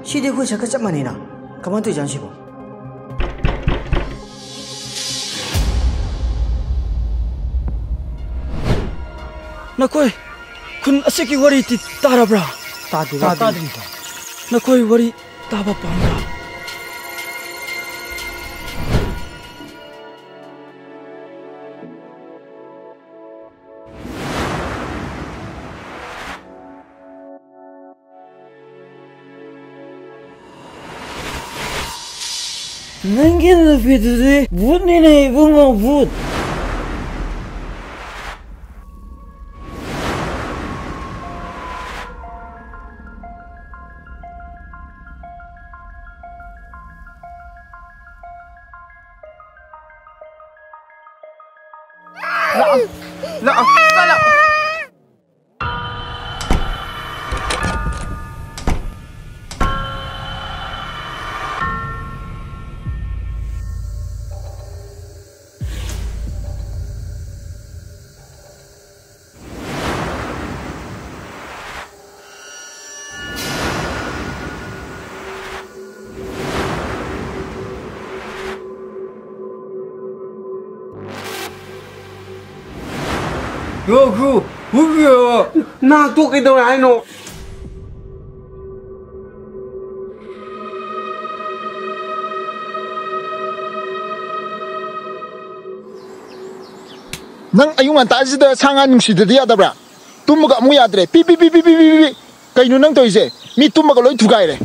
시대 그 잠깐 짬만이나 가만 두지 않으시고. 나코이 군 아시기 와리 티 따라브라. 따드립니다. 나코이 와리 따바 빰라. nangen fitde wood nene bungo wood لا Yo, 그 뭐야? 나 또 그래도 아니노. ꯅꯪ ꯑꯌꯨꯛ ꯉꯟꯇꯥꯁꯤꯗ ꯁꯥ ꯉꯥ ꯅꯨꯡꯁꯤꯗ꯭ꯔꯗꯤ ꯌꯥꯗꯕ꯭ꯔꯥ? ꯇꯨꯝꯕꯒ ꯑꯃꯨꯛ ꯌꯥꯗ꯭ꯔꯦ. ꯄꯤ ꯄꯤ ꯄꯤ ꯄꯤ ꯄꯤ ꯄꯤ. ꯀꯩꯅꯣ ꯅꯪ ꯇꯧꯔꯤꯁꯦ? ꯃꯤ ꯇꯨꯝꯕꯒ ꯂꯣꯏ ꯊꯨꯒꯥꯏꯔꯦ.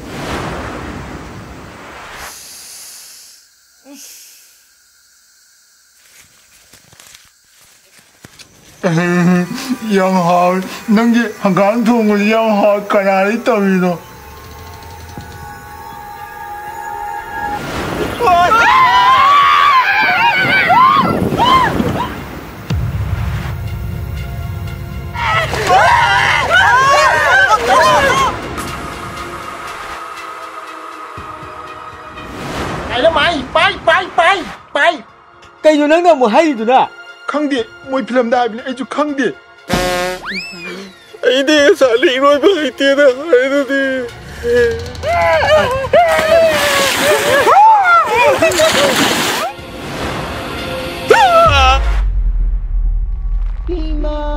ꯌꯥꯝ ꯍꯥꯎꯏ. ꯅꯪꯒꯤ ꯍꯪꯒꯥꯝ ꯊꯣꯡꯕꯁꯤ ꯌꯥꯝ ꯍꯥꯎꯏ. ꯀꯅꯥꯗꯒꯤ ꯇꯧꯔꯤꯅꯣ? pai. Kayno nang na mo haiduna. Khangde moi film da habine ai ju khangde. Ai de sa li roi ba ai te da ai do de. Pima